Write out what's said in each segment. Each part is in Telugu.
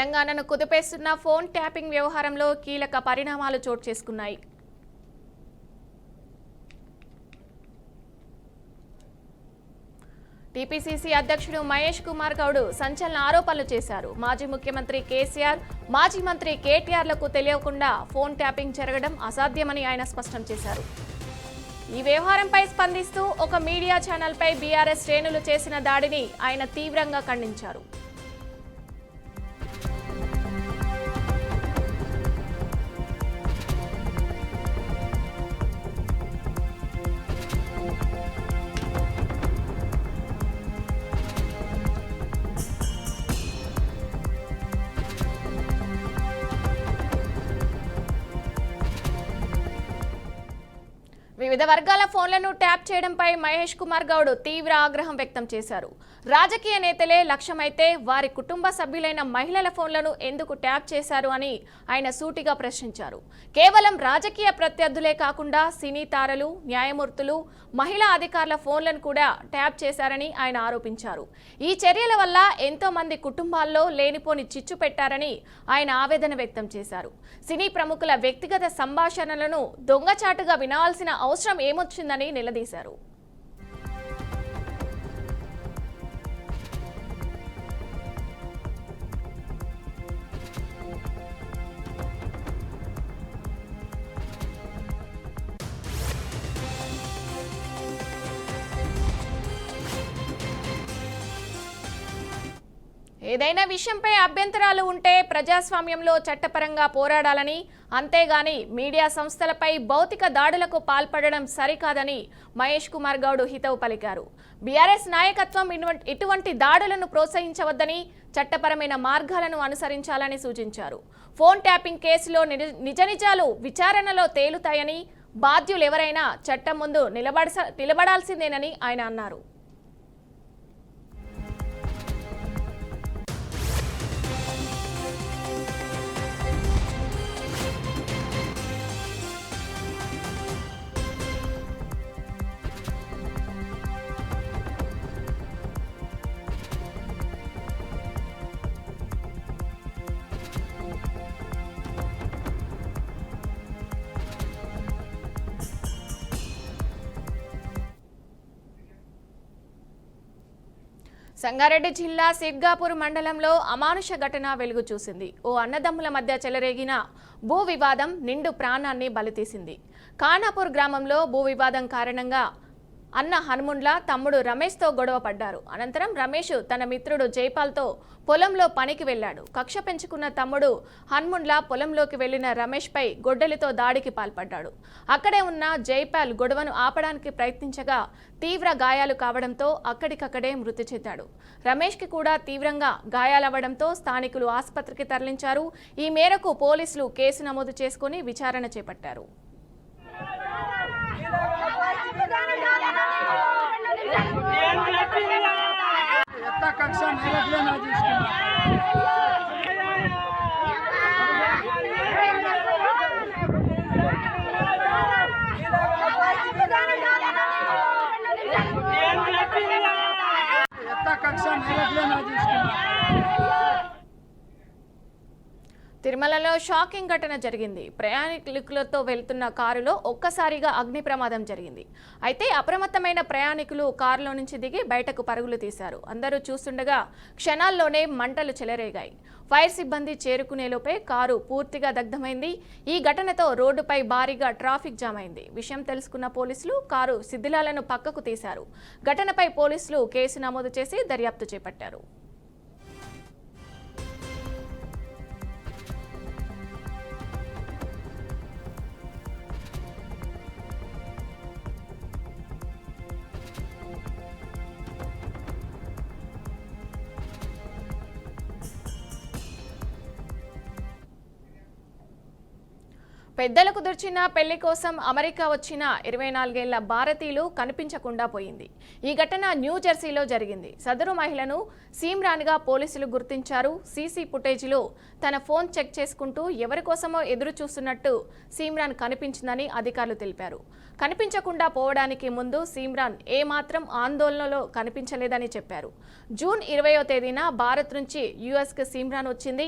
తెలంగాణను కుదిపేస్తున్న ఫోన్ ట్యాపింగ్ వ్యవహారంలో కీలక పరిణామాలు చోటు చేసుకున్నాయి. టీపీసీసీ అధ్యక్షుడు మహేష్ కుమార్ గౌడ్ సంచలన ఆరోపణలు చేశారు. మాజీ ముఖ్యమంత్రి కేసీఆర్, మాజీ మంత్రి కేటీఆర్లకు తెలియకుండా ఫోన్ ట్యాపింగ్ జరగడం అసాధ్యమని ఆయన స్పష్టం చేశారు. ఈ వ్యవహారంపై స్పందిస్తూ ఒక మీడియా ఛానల్పై బీఆర్ఎస్ శ్రేణులు చేసిన దాడిని ఆయన తీవ్రంగా ఖండించారు. వివిధ వర్గాల ఫోన్లను ట్యాప్ చేయడంపై మహేష్ కుమార్ గౌడ్ తీవ్ర ఆగ్రహం వ్యక్తం చేశారు. రాజకీయ నేతలే లక్ష్యమైతే వారి కుటుంబ సభ్యులైన మహిళల ఫోన్లను ఎందుకు ట్యాప్ చేశారు అని ఆయన సూటిగా ప్రశ్నించారు. కేవలం రాజకీయ ప్రత్యర్థులే కాకుండా సినీ తారలు, న్యాయమూర్తులు, మహిళా అధికారుల ఫోన్లను కూడా ట్యాప్ చేశారని ఆయన ఆరోపించారు. ఈ చర్యల వల్ల ఎంతో మంది కుటుంబాల్లో లేనిపోని చిచ్చు పెట్టారని ఆయన ఆవేదన వ్యక్తం చేశారు. సినీ ప్రముఖుల వ్యక్తిగత సంభాషణలను దొంగచాటుగా వినాల్సిన అవసరం ఏమొచ్చిందని నిలదీశారు. ఏదైనా విషయంపై అభ్యంతరాలు ఉంటే ప్రజాస్వామ్యంలో చట్టపరంగా పోరాడాలని, అంతేగాని మీడియా సంస్థలపై భౌతిక దాడులకు పాల్పడడం సరికాదని మహేష్ కుమార్ గౌడ్ హితవు పలికారు. బీఆర్ఎస్ నాయకత్వం ఇటువంటి దాడులను ప్రోత్సహించవద్దని, చట్టపరమైన మార్గాలను అనుసరించాలని సూచించారు. ఫోన్ ట్యాపింగ్ కేసులో నిజాలు విచారణలో తేలుతాయని, బాధ్యులెవరైనా చట్టం ముందు నిలబడాల్సిందేనని ఆయన అన్నారు. సంగారెడ్డి జిల్లా సిర్గాపూర్ మండలంలో అమానుష ఘటన వెలుగు చూసింది. ఓ అన్నదమ్ముల మధ్య చెలరేగిన భూ వివాదం నిండు ప్రాణాన్ని బలితీసింది. ఖానాపూర్ గ్రామంలో భూ వివాదం కారణంగా అన్న హనుమండ్ల తమ్ముడు రమేష్తో గొడవ పడ్డారు. అనంతరం రమేష్ తన మిత్రుడు జైపాల్తో పొలంలో పనికి వెళ్లాడు. కక్ష పెంచుకున్న తమ్ముడు హనుమండ్ల పొలంలోకి వెళ్లిన రమేష్పై గొడ్డలితో దాడికి పాల్పడ్డాడు. అక్కడే ఉన్న జైపాల్ గొడవను ఆపడానికి ప్రయత్నించగా తీవ్ర గాయాలు కావడంతో అక్కడికక్కడే మృతి చెందాడు. రమేష్కి కూడా తీవ్రంగా గాయాలవ్వడంతో స్థానికులు ఆసుపత్రికి తరలించారు. ఈ మేరకు పోలీసులు కేసు నమోదు చేసుకుని విచారణ చేపట్టారు. తిరుమలలో షాకింగ్ ఘటన జరిగింది. ప్రయాణికులతో వెళ్తున్న కారులో ఒక్కసారిగా అగ్ని ప్రమాదం జరిగింది. అయితే అప్రమత్తమైన ప్రయాణికులు కారులో నుంచి దిగి బయటకు పరుగులు తీశారు. అందరూ చూస్తుండగా క్షణాల్లోనే మంటలు చెలరేగాయి. ఫైర్ సిబ్బంది చేరుకునేలోపే కారు పూర్తిగా దగ్ధమైంది. ఈ ఘటనతో రోడ్డుపై భారీగా ట్రాఫిక్ జామ్ అయింది. విషయం తెలుసుకున్న పోలీసులు కారు శిథిలాలను పక్కకు తీశారు. ఘటనపై పోలీసులు కేసు నమోదు చేసి దర్యాప్తు చేపట్టారు. పెద్దలు కుదిర్చిన పెళ్లి కోసం అమెరికా వచ్చిన 24 ఏళ్ల భారతీయులు కనిపించకుండా పోయింది. ఈ ఘటన న్యూ జెర్సీలో జరిగింది. సదరు మహిళను సీమ్రాన్గా పోలీసులు గుర్తించారు. సీసీ ఫుటేజీలో తన ఫోన్ చెక్ చేసుకుంటూ ఎవరి కోసమో ఎదురు చూస్తున్నట్టు సీమ్రాన్ కనిపించిందని అధికారులు తెలిపారు. కనిపించకుండా పోవడానికి ముందు సీమ్రాన్ ఏమాత్రం ఆందోళనలో కనిపించలేదని చెప్పారు. జూన్ 20వ తేదీన భారత్ నుంచి యుఎస్కి సీమ్రాన్ వచ్చింది.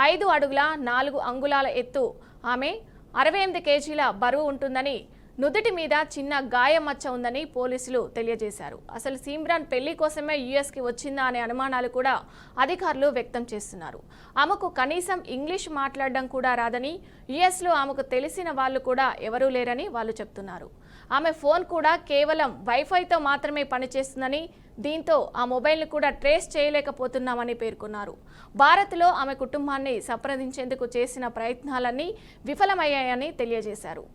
5 అడుగుల 4 అంగుళాల ఎత్తు ఆమె, 68 కేజీల బరువు ఉంటుందని, నుదుటి మీద చిన్న గాయం మచ్చ ఉందని పోలీసులు తెలియజేశారు. అసలు సీమ్రాన్ పెళ్లి కోసమే యుఎస్కి వచ్చిందా అనే అనుమానాలు కూడా అధికారులు వ్యక్తం చేస్తున్నారు. ఆమెకు కనీసం ఇంగ్లీష్ మాట్లాడడం కూడా రాదని, యుఎస్లో ఆమెకు తెలిసిన వాళ్ళు కూడా ఎవరూ లేరని వాళ్ళు చెప్తున్నారు. ఆమె ఫోన్ కూడా కేవలం వైఫైతో మాత్రమే పనిచేస్తుందని, దీంతో ఆ మొబైల్ను కూడా ట్రేస్ చేయలేకపోతున్నామని పేర్కొన్నారు. భారత్లో ఆమె కుటుంబాన్ని సంప్రదించేందుకు చేసిన ప్రయత్నాలన్నీ విఫలమయ్యాయని తెలియజేశారు.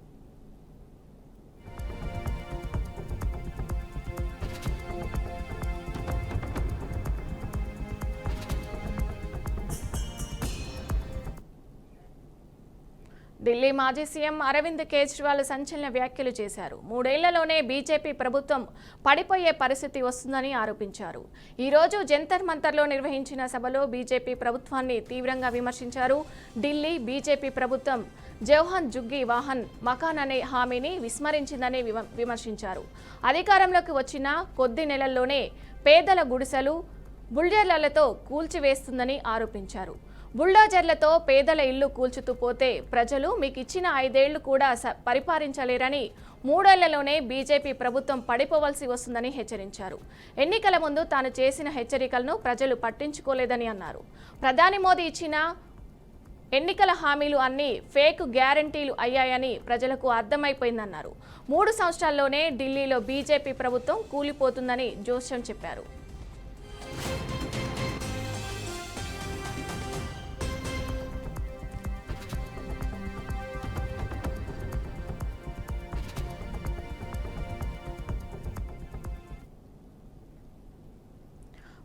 ఢిల్లీ మాజీ సీఎం అరవింద్ కేజ్రీవాల్ సంచలన వ్యాఖ్యలు చేశారు. 3 ఏళ్లలోనే బీజేపీ ప్రభుత్వం పడిపోయే పరిస్థితి వస్తుందని ఆరోపించారు. ఈ రోజు జంతర్ మంతర్లో నిర్వహించిన సభలో బీజేపీ ప్రభుత్వాన్ని తీవ్రంగా విమర్శించారు. ఢిల్లీ బీజేపీ ప్రభుత్వం జవహర్ జుగ్గి వాహన్ మకాన్ అనే హామీని విస్మరించిందని విమర్శించారు. అధికారంలోకి వచ్చిన కొద్ది నెలల్లోనే పేదల గుడిసెలు బుల్డోజర్లతో కూల్చివేస్తుందని ఆరోపించారు. బుల్డోజర్లతో పేదల ఇల్లు కూల్చుతూ పోతే ప్రజలు మీకు ఇచ్చిన 5 ఏళ్లు కూడా పరిపాలించలేరని, 3 ఏళ్లలోనే బీజేపీ ప్రభుత్వం పడిపోవలసి వస్తుందని హెచ్చరించారు. ఎన్నికల ముందు తాను చేసిన హెచ్చరికలను ప్రజలు పట్టించుకోలేదని అన్నారు. ప్రధాని మోదీ ఇచ్చిన ఎన్నికల హామీలు అన్నీ ఫేక్ గ్యారంటీలు అయ్యాయని ప్రజలకు అర్థమైపోయిందన్నారు. 3 సంవత్సరాల్లోనే ఢిల్లీలో బీజేపీ ప్రభుత్వం కూలిపోతుందని జోస్యం చెప్పారు.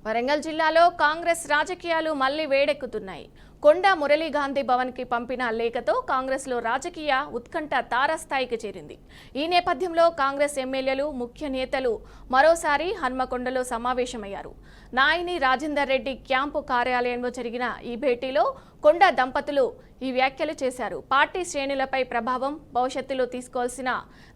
వరంగల్ జిల్లాలో కాంగ్రెస్ రాజకీయాలు మళ్లీ వేడెక్కుతున్నాయి. కొండా మురళీ గాంధీ భవన్కి పంపిన లేఖతో కాంగ్రెస్లో రాజకీయ ఉత్కంఠ తారస్థాయికి చేరింది. ఈ నేపథ్యంలో కాంగ్రెస్ ఎమ్మెల్యేలు, ముఖ్య నేతలు మరోసారి హన్మకొండలో సమావేశమయ్యారు. నాయిని రాజేందర్ రెడ్డి క్యాంపు కార్యాలయంలో జరిగిన ఈ భేటీలో కొండా దంపతులు ఈ వ్యాఖ్యలు చేశారు. పార్టీ శ్రేణులపై ప్రభావం, భవిష్యత్తులో తీసుకోవాల్సిన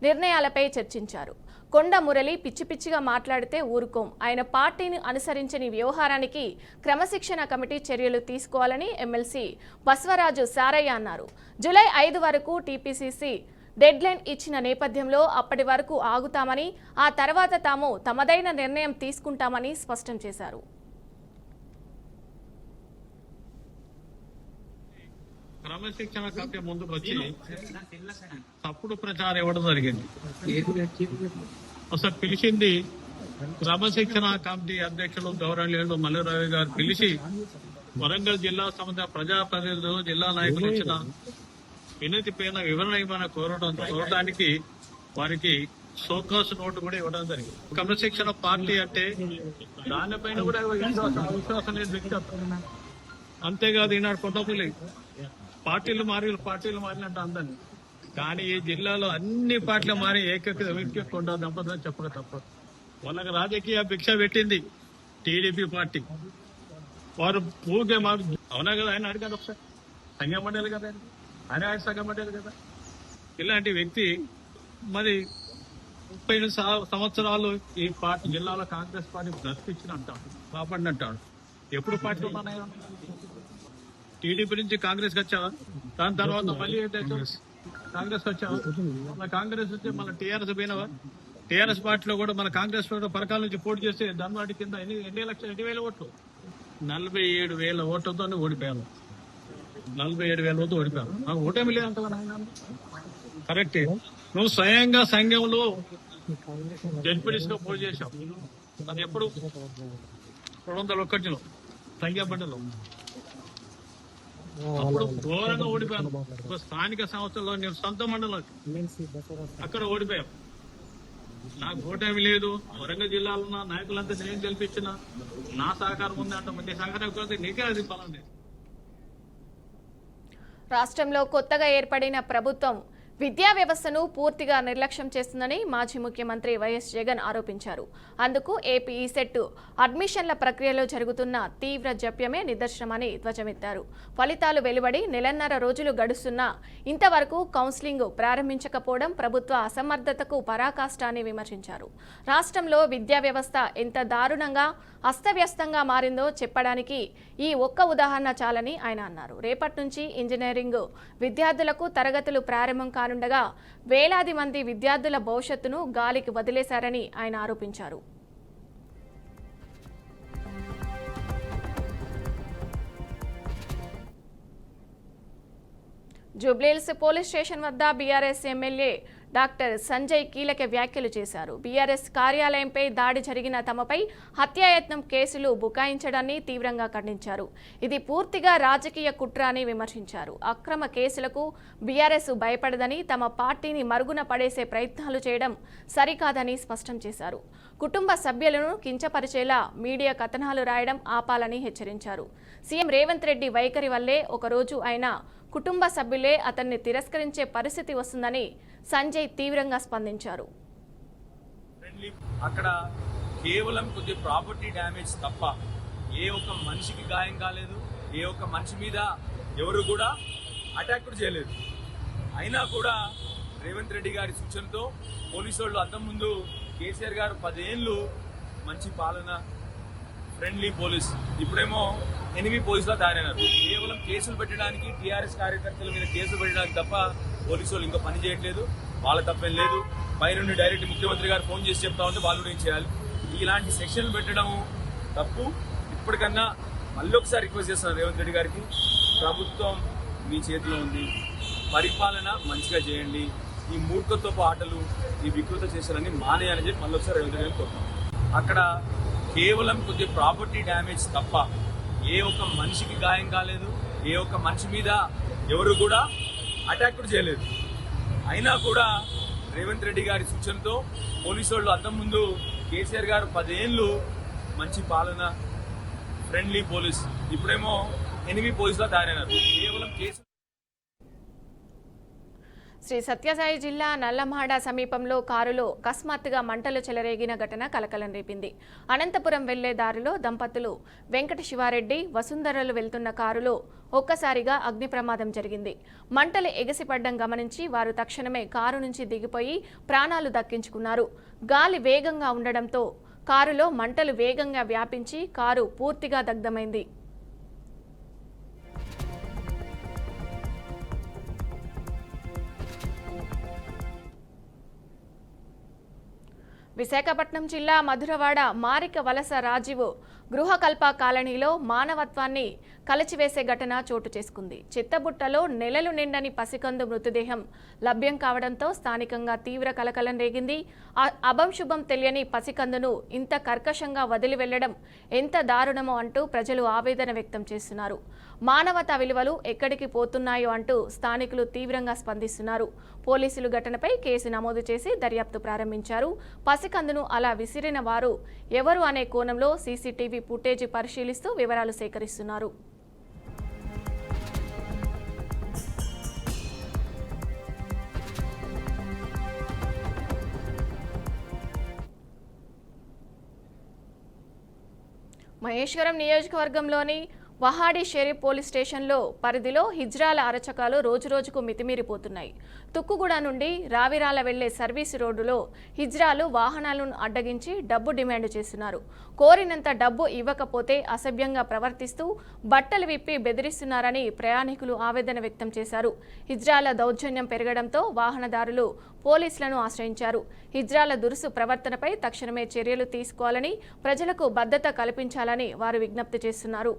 నిర్ణయాలపై చర్చించారు. కొండ మురళి పిచ్చి పిచ్చిగా మాట్లాడితే ఊరుకోం, ఆయన పార్టీని అనుసరించని వ్యవహారానికి క్రమశిక్షణ కమిటీ చర్యలు తీసుకోవాలని ఎమ్మెల్సీ బస్వరాజు సారయ్య అన్నారు. జూలై 5 వరకు టీపీసీసీ డెడ్లైన్ ఇచ్చిన నేపథ్యంలో అప్పటి వరకు ఆగుతామని, ఆ తర్వాత తాము తమదైన నిర్ణయం తీసుకుంటామని స్పష్టం చేశారు. క్రమశిక్షణ కమిటీ ముందుకు వచ్చి తప్పుడు ప్రచారం ఇవ్వడం జరిగింది. అసలు పిలిచింది క్రమశిక్షణ కమిటీ అధ్యక్షులు గౌరవనీయులు మల్లిరావు గారు పిలిచి వరంగల్ జిల్లా సంబంధించిన ప్రజాప్రతినిధులు, జిల్లా నాయకులు ఇచ్చిన వినతి పైన వివరణ ఇవ్వమని కోరడానికి వారికి షోకాస్ నోటు కూడా ఇవ్వడం జరిగింది. క్రమశిక్షణ పార్టీ అంటే దానిపైన కూడా విశ్వాసం లేదు వ్యక్తి. అంతేకాదు ఈనాడు కొంతమంది పార్టీలు మారినట్టు అందని, కానీ ఈ జిల్లాలో అన్ని పార్టీలు మారి ఏకైక కొండ దంపతులని చెప్పక తప్పదు. వాళ్ళకి రాజకీయ భిక్ష పెట్టింది టీడీపీ పార్టీ. వారు ఊగే మాకు అవునా కదా, ఆయన అడిగారు ఒకసారి సంఘం మండలి కదా, ఆయన సంఘం మండలి కదా. ఇలాంటి వ్యక్తి మరి 30 సంవత్సరాలు ఈ పార్టీ జిల్లాలో కాంగ్రెస్ పార్టీ బ్రతికించిన అంటాడు, కాపాడిన అంటాడు. ఎప్పుడు పార్టీ ఉన్నాయో టీడీపీ నుంచి కాంగ్రెస్ వచ్చావా, దాని తర్వాత మళ్ళీ కాంగ్రెస్ వచ్చావా, కాంగ్రెస్ వచ్చి మన టీఆర్ఎస్ పోయినావా, టీఆర్ఎస్ పార్టీలో కూడా మన కాంగ్రెస్ పరకాల నుంచి పోటీ చేస్తే ధన్వాడి కింద ఎన్ని వేల ఓట్లు, 47,000 ఓట్లతో ఓడిపోయాను. 47,000 ఓట్లు ఓడిపోయాను. నాకు ఓటేమి లేదంట కరెక్టే. నువ్వు స్వయంగా సంఘంలో జడ్పీటీసీగా పోటీ చేశావు. అది ఎప్పుడు 201లో సంఖ్యాబండలో అప్పుడు ఘోరంగా ఓడిపోయాను. ఒక స్థానిక సంస్థలో నేను సొంత మండలం అక్కడ ఓడిపోయాం. నాకు ఓటేమి లేదు. వరంగల్ జిల్లాలో ఉన్న నాయకులంతా నేను గెలిపించిన నా సహకారం ఉంది అంట. నీ సంఘటన నీకే అది బలం లేదు. రాష్ట్రంలో కొత్తగా ఏర్పడిన ప్రభుత్వం విద్యా వ్యవస్థను పూర్తిగా నిర్లక్ష్యం చేస్తుందని మాజీ ముఖ్యమంత్రి వైఎస్ జగన్ ఆరోపించారు. అందుకు ఏపీ ఈసెట్ అడ్మిషన్ల ప్రక్రియలో జరుగుతున్న తీవ్ర జాప్యమే నిదర్శనమని ధ్వజమెత్తారు. ఫలితాలు వెలువడి నెలన్నర రోజులు గడుస్తున్నా ఇంతవరకు కౌన్సిలింగ్ ప్రారంభించకపోవడం ప్రభుత్వ అసమర్థతకు పరాకాష్ట అని విమర్శించారు. రాష్ట్రంలో విద్యా వ్యవస్థ ఎంత దారుణంగా అస్తవ్యస్తంగా మారిందో చెప్పడానికి ఈ ఒక్క ఉదాహరణ చాలని ఆయన అన్నారు. రేపటి నుంచి ఇంజనీరింగ్ విద్యార్థులకు తరగతులు ప్రారంభం కానుండగా వేలాది మంది విద్యార్థుల భవిష్యత్తును గాలికి వదిలేశారని ఆయన ఆరోపించారు. జూబ్లీహిల్స్ పోలీస్ స్టేషన్ వద్ద బీఆర్ఎస్ ఎమ్మెల్యే డాక్టర్ సంజయ్ కీలక వ్యాఖ్యలు చేశారు. బీఆర్ఎస్ కార్యాలయంపై దాడి జరిగిన తమపై హత్యాయత్నం కేసులు బుకాయించడాన్ని తీవ్రంగా ఖండించారు. ఇది పూర్తిగా రాజకీయ కుట్ర అని విమర్శించారు. అక్రమ కేసులకు బీఆర్ఎస్ భయపడదని, తమ పార్టీని మరుగున పడేసే ప్రయత్నాలు చేయడం సరికాదని స్పష్టం చేశారు. కుటుంబ సభ్యులను కించపరిచేలా మీడియా కథనాలు రాయడం ఆపాలని హెచ్చరించారు. సీఎం రేవంత్ రెడ్డి వైఖరి వల్లే ఒకరోజు ఆయన కుటుంబ సభ్యులే అతన్ని తిరస్కరించే పరిస్థితి వస్తుందని సంజయ్ తీవ్రంగా స్పందించారు. అక్కడ కేవలం కొద్ది ప్రాపర్టీ డ్యామేజ్ తప్ప ఏ ఒక్క మనిషికి గాయం కాలేదు, ఏ ఒక్క మనిషి మీద ఎవరు కూడా అటాక్ కూడా చేయలేదు. అయినా కూడా రేవంత్ రెడ్డి గారి సూచనతో పోలీసు వాళ్ళు అంతకు ముందు కేసీఆర్ గారు 10 ఏళ్ళు మంచి పాలన, ఫ్రెండ్లీ పోలీస్, ఇప్పుడేమో ఎనిమి పోలీసులా తయారైనారు. కేవలం కేసులు పెట్టడానికి, టీఆర్ఎస్ కార్యకర్తల మీద కేసులు పెట్టడానికి తప్ప పోలీసు వాళ్ళు ఇంకా పని చేయట్లేదు. వాళ్ళ తప్పేం లేదు. పై నుండి డైరెక్ట్ ముఖ్యమంత్రి గారు ఫోన్ చేసి చెప్తా ఉంటే వాళ్ళు కూడా ఏం చేయాలి. ఇలాంటి సెక్షన్లు పెట్టడం తప్పు. ఇప్పటికన్నా మళ్ళీ ఒకసారి రిక్వెస్ట్ చేస్తున్నాను రేవంత్ రెడ్డి గారికి, ప్రభుత్వం మీ చేతిలో ఉంది, పరిపాలన మంచిగా చేయండి, ఈ మూర్ఖత్వపు ఆటలు, ఈ వికృత చేశారని మానేయాలని చెప్పి మళ్ళీ ఒకసారి రేవంత్ రెడ్డి గారిని కోరుతున్నాం. అక్కడ కేవలం కొద్ది ప్రాపర్టీ డ్యామేజ్ తప్ప ఏ ఒక్క మనిషికి గాయం కాలేదు, ఏ ఒక్క మనిషి మీద ఎవరు కూడా అటాక్ కూడా చేయలేదు. అయినా కూడా రేవంత్ రెడ్డి గారి సూచనతో పోలీసు వాళ్ళు అంతకు ముందు కేసీఆర్ గారు 10 ఏళ్ళు మంచి పాలన, ఫ్రెండ్లీ పోలీస్, ఇప్పుడేమో ఎనిమి పోలీసులా తయారైనారు. కేవలం కేసు. శ్రీ సత్యసాయి జిల్లా నల్లమాడ సమీపంలో కారులో అకస్మాత్తుగా మంటలు చెలరేగిన ఘటన కలకలం రేపింది. అనంతపురం వెళ్లే దారిలో దంపతులు వెంకట శివారెడ్డి, వసుంధరలు వెళ్తున్న కారులో ఒక్కసారిగా అగ్ని ప్రమాదం జరిగింది. మంటలు ఎగసిపడ్డం గమనించి వారు తక్షణమే కారు నుంచి దిగిపోయి ప్రాణాలు దక్కించుకున్నారు. గాలి వేగంగా ఉండడంతో కారులో మంటలు వేగంగా వ్యాపించి కారు పూర్తిగా దగ్ధమైంది. విశాఖపట్నం జిల్లా మధురవాడ మారిక వలస రాజీవ్ గృహకల్ప కాలనీలో మానవత్వాన్ని కలచివేసే ఘటన చోటు చేసుకుంది. చిత్తబుట్టలో నెలలు నిండని పసికందు మృతదేహం లభ్యం కావడంతో స్థానికంగా తీవ్ర కలకలం రేగింది. అభంశుభం తెలియని పసికందును ఇంత కర్కశంగా వదిలి వెళ్లడం ఎంత దారుణమో అంటూ ప్రజలు ఆవేదన వ్యక్తం చేస్తున్నారు. మానవతా విలువలు ఎక్కడికి పోతున్నాయో అంటూ స్థానికులు తీవ్రంగా స్పందిస్తున్నారు. పోలీసులు ఘటనపై కేసు నమోదు చేసి దర్యాప్తు ప్రారంభించారు. పసికందును అలా విసిరిన వారు ఎవరు అనే కోణంలో సీసీటీవీ ఫుటేజీ పరిశీలిస్తూ వివరాలు సేకరిస్తున్నారు. మహేశ్వరం నియోజకవర్గంలోని వహాడి షెరీఫ్ పోలీస్ స్టేషన్లో పరిధిలో హిజ్రాల అరచకాలు రోజురోజుకు మితిమీరిపోతున్నాయి. తుక్కుగూడ నుండి రావిరాల వెళ్లే సర్వీసు రోడ్డులో హిజ్రాలు వాహనాలను అడ్డగించి డబ్బు డిమాండ్ చేస్తున్నారు. కోరినంత డబ్బు ఇవ్వకపోతే అసభ్యంగా ప్రవర్తిస్తూ బట్టలు విప్పి బెదిరిస్తున్నారని ప్రయాణికులు ఆవేదన వ్యక్తం చేశారు. హిజ్రాల దౌర్జన్యం పెరగడంతో వాహనదారులు పోలీసులను ఆశ్రయించారు. హిజ్రాల దురుసు ప్రవర్తనపై తక్షణమే చర్యలు తీసుకోవాలని, ప్రజలకు భద్రత కల్పించాలని వారు విజ్ఞప్తి చేస్తున్నారు.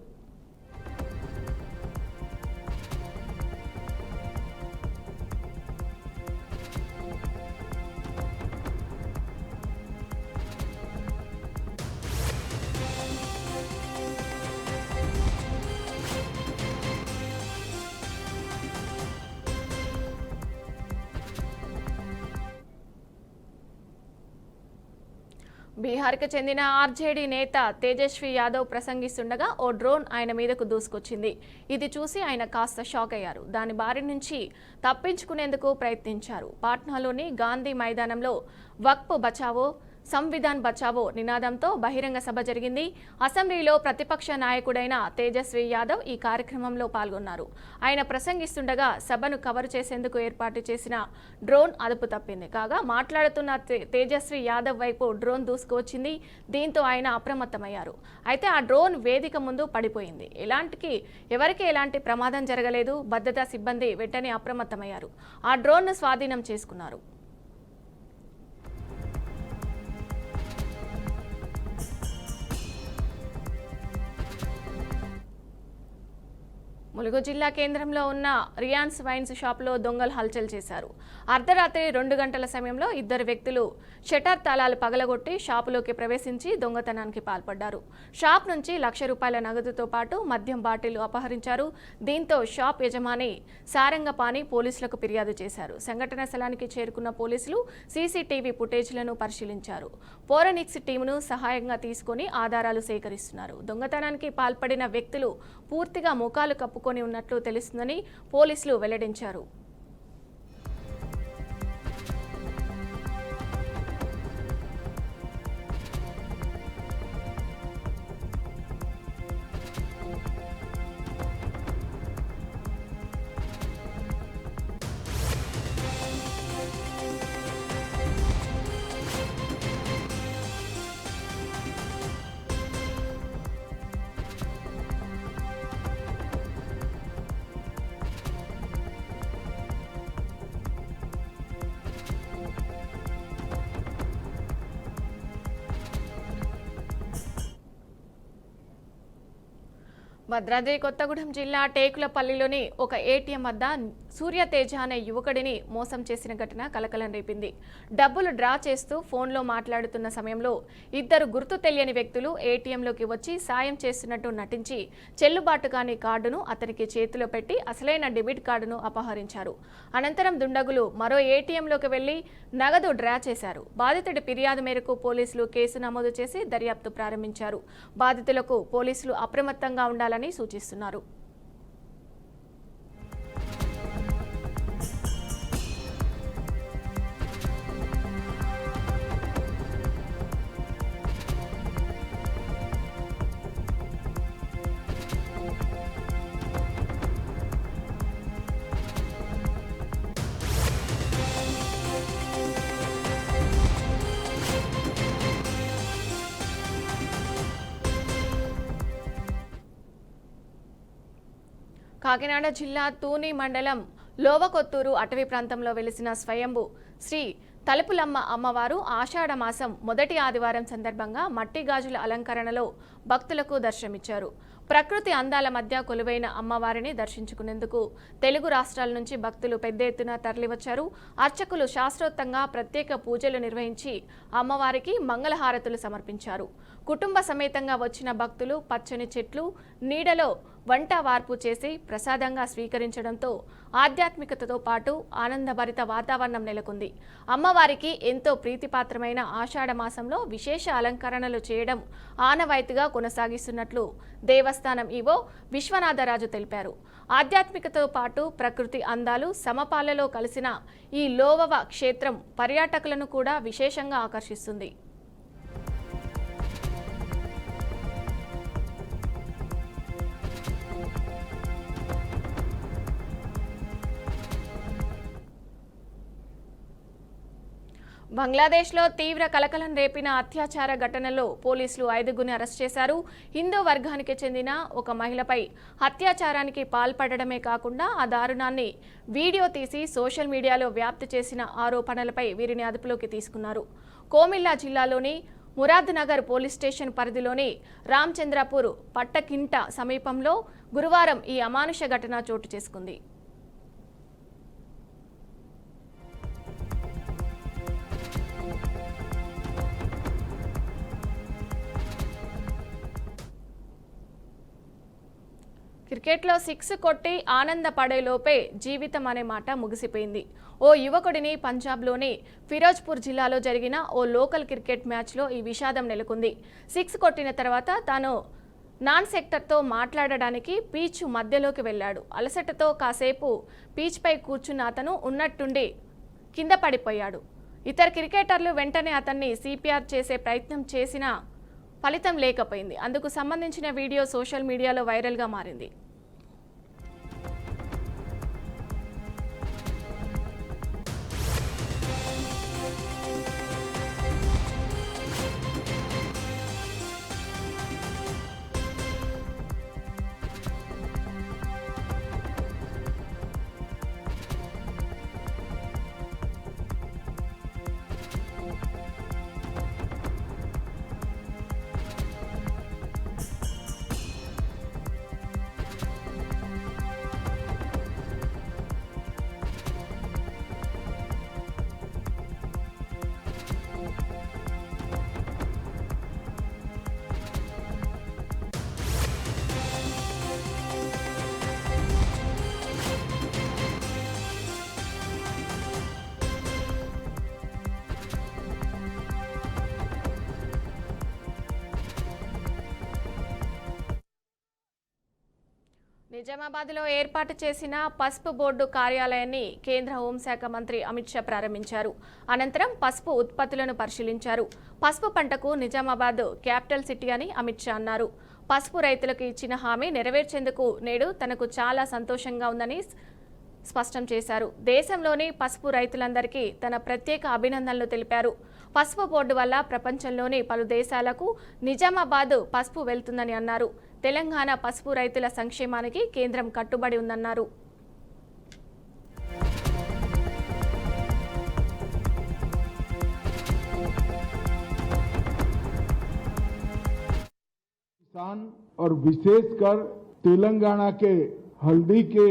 బీహార్కు చెందిన ఆర్జేడీ నేత తేజస్వి యాదవ్ ప్రసంగిస్తుండగా ఓ డ్రోన్ ఆయన మీదకు దూసుకొచ్చింది. ఇది చూసి ఆయన కాస్త షాక్ అయ్యారు. దాని బారి నుంచి తప్పించుకునేందుకు ప్రయత్నించారు. పాట్నాలోని గాంధీ మైదానంలో వక్ఫ్ బచావో సంవిధాన్ బచావో నినాదంతో బహిరంగ సభ జరిగింది. అసెంబ్లీలో ప్రతిపక్ష నాయకుడైన తేజస్వి యాదవ్ ఈ కార్యక్రమంలో పాల్గొన్నారు. ఆయన ప్రసంగిస్తుండగా సభను కవర్ చేసేందుకు ఏర్పాటు చేసిన డ్రోన్ అదుపు తప్పింది. కాగా మాట్లాడుతున్న తేజస్వి యాదవ్ వైపు డ్రోన్ దూసుకువచ్చింది. దీంతో ఆయన అప్రమత్తమయ్యారు. అయితే ఆ డ్రోన్ వేదిక ముందు పడిపోయింది. ఎవరికి ఎలాంటి ప్రమాదం జరగలేదు. భద్రతా సిబ్బంది వెంటనే అప్రమత్తమయ్యారు. ఆ డ్రోన్ను స్వాధీనం చేసుకున్నారు. ములుగు జిల్లా కేంద్రంలో ఉన్న రియాన్స్ వైన్స్ షాప్లో దొంగలు హల్చల్ చేశారు. అర్ధరాత్రి 2 గంటల సమయంలో ఇద్దరు వ్యక్తులు షటర్ తాళాలు పగలగొట్టి షాపులోకి ప్రవేశించి దొంగతనానికి పాల్పడ్డారు. షాప్ నుంచి ₹1,00,000 నగదుతో పాటు మద్యం బాటిల్ అపహరించారు. దీంతో షాప్ యజమాని సారంగపాణి పోలీసులకు ఫిర్యాదు చేశారు. సంఘటన స్థలానికి చేరుకున్న పోలీసులు సీసీటీవీ ఫుటేజ్లను పరిశీలించారు. ఫోరెనిక్స్ టీమును సహాయంగా తీసుకుని ఆధారాలు సేకరిస్తున్నారు. దొంగతనానికి పాల్పడిన వ్యక్తులు పూర్తిగా ముఖాలు కప్పుకొని ఉన్నట్లు తెలుస్తుందని పోలీసులు వెల్లడించారు. భద్రాద్రి కొత్తగూడెం జిల్లా టేకులపల్లిలోని ఒక ఏటీఎం వద్ద సూర్యతేజ అనే యువకుడిని మోసం చేసిన ఘటన కలకలం రేపింది. డబ్బులు డ్రా చేస్తూ ఫోన్లో మాట్లాడుతున్న సమయంలో ఇద్దరు గుర్తు తెలియని వ్యక్తులు ఏటీఎంలోకి వచ్చి సాయం చేస్తున్నట్టు నటించి చెల్లుబాటు కాని కార్డును అతనికి చేతిలో పెట్టి అసలైన డెబిట్ కార్డును అపహరించారు. అనంతరం దుండగులు మరో ఏటీఎంలోకి వెళ్లి నగదు డ్రా చేశారు. బాధితుడి ఫిర్యాదు మేరకు పోలీసులు కేసు నమోదు చేసి దర్యాప్తు ప్రారంభించారు. బాధితులకు పోలీసులు అప్రమత్తంగా ఉండాలని సూచిస్తున్నారు. కాకినాడ జిల్లా తూని మండలం లోవకొత్తూరు అటవీ ప్రాంతంలో వెలిసిన స్వయంభు శ్రీ తలుపులమ్మ అమ్మవారు ఆషాఢ మాసం మొదటి ఆదివారం సందర్భంగా మట్టి గాజుల అలంకరణలో భక్తులకు దర్శనమిచ్చారు. ప్రకృతి అందాల మధ్య కొలువైన అమ్మవారిని దర్శించుకునేందుకు తెలుగు రాష్ట్రాల నుంచి భక్తులు పెద్ద ఎత్తున తరలివచ్చారు. అర్చకులు శాస్త్రోక్తంగా ప్రత్యేక పూజలు నిర్వహించి అమ్మవారికి మంగళహారతులు సమర్పించారు. కుటుంబ సమేతంగా వచ్చిన భక్తులు పచ్చని చెట్లు నీడలో వంట వార్పు చేసి ప్రసాదంగా స్వీకరించడంతో ఆధ్యాత్మికతతో పాటు ఆనందభరిత వాతావరణం నెలకొంది. అమ్మవారికి ఎంతో ప్రీతిపాత్రమైన ఆషాఢ మాసంలో విశేష అలంకరణలు చేయడం ఆనవాయితీగా కొనసాగిస్తున్నట్లు దేవస్థానం ఈవో విశ్వనాథరాజు తెలిపారు. ఆధ్యాత్మికతతో పాటు ప్రకృతి అందాలు సమపాలలో కలిసిన ఈ లోవవ క్షేత్రం పర్యాటకులను కూడా విశేషంగా ఆకర్షిస్తుంది. బంగ్లాదేశ్లో తీవ్ర కలకలం రేపిన అత్యాచార ఘటనలో పోలీసులు 5గురిని అరెస్ట్ చేశారు. హిందూ వర్గానికి చెందిన ఒక మహిళపై అత్యాచారానికి పాల్పడడమే కాకుండా ఆ దారుణాన్ని వీడియో తీసి సోషల్ మీడియాలో వ్యాప్తి చేసిన ఆరోపణలపై వీరిని అదుపులోకి తీసుకున్నారు. కోమిల్లా జిల్లాలోని మురాద్ నగర్ పోలీస్ స్టేషన్ పరిధిలోని రామచంద్రపూర్ పట్టకింట సమీపంలో గురువారం ఈ అమానుష ఘటన చోటు చేసుకుంది. క్రికెట్లో 6 కొట్టి ఆనందపడేలోపే జీవితం అనే మాట ముగిసిపోయింది. ఓ యువకుడిని పంజాబ్లోని ఫిరోజ్పూర్ జిల్లాలో జరిగిన ఓ లోకల్ క్రికెట్ మ్యాచ్లో ఈ విషాదం నెలకొంది. 6 కొట్టిన తర్వాత తాను నాన్ సెక్టర్తో మాట్లాడడానికి పీచ్ మధ్యలోకి వెళ్ళాడు. అలసటతో కాసేపు పీచ్పై కూర్చున్న అతను ఉన్నట్టుండి కింద పడిపోయాడు. ఇతర క్రికెటర్లు వెంటనే అతన్ని సిపిఆర్ చేసే ప్రయత్నం చేసినా ఫలితం లేకపోయింది. అందుకు సంబంధించిన వీడియో సోషల్ మీడియాలో వైరల్గా మారింది. నిజామాబాద్లో ఏర్పాటు చేసిన పసుపు బోర్డు కార్యాలయాన్ని కేంద్ర హోంశాఖ మంత్రి అమిత్ షా ప్రారంభించారు. అనంతరం పసుపు ఉత్పత్తులను పరిశీలించారు. పసుపు పంటకు నిజామాబాద్ క్యాపిటల్ సిటీ అని అమిత్ షా అన్నారు. పసుపు రైతులకు ఇచ్చిన హామీ నెరవేర్చేందుకు నేడు తనకు చాలా సంతోషంగా ఉందని స్పష్టం చేశారు. దేశంలోని పసుపు రైతులందరికీ తన ప్రత్యేక అభినందనలు తెలిపారు. పసుపు బోర్డు వల్ల ప్రపంచంలోని పలు దేశాలకు నిజామాబాద్ పసుపు వెళ్తుందని అన్నారు. తెలంగాణ పసుపు రైతుల సంక్షేమానికి కేంద్రం కట్టుబడి ఉందన్నారు. किसान और विशेषकर तेलंगाना के हल्दी के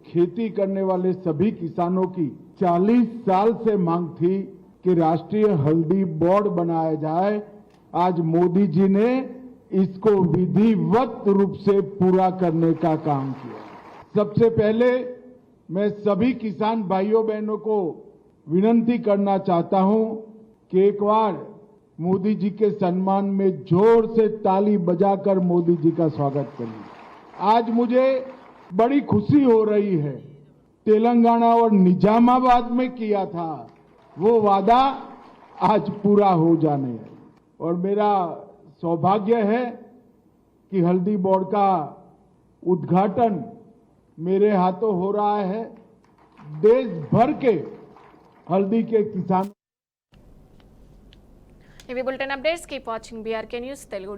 खेती करने वाले सभी किसानों की 40 साल से मांग थी कि राष्ट्रीय हल्दी बोर्ड बनाया जाए। आज मोदी जी ने इसको विधिवत रूप से पूरा करने का काम किया। सबसे पहले मैं सभी किसान भाइयों बहनों को विनती करना चाहता हूं कि एक बार मोदी जी के सम्मान में जोर से ताली बजाकर मोदी जी का स्वागत करिए। आज मुझे बड़ी खुशी हो रही है, तेलंगाना और निजामाबाद में किया था वो वादा आज पूरा हो जाने है और मेरा सौभाग्य है कि हल्दी बोर्ड का उद्घाटन मेरे हाथों हो रहा है। देश भर के हल्दी के किसान ఇవి bulletin updates. Keep watching BRK news Telugu.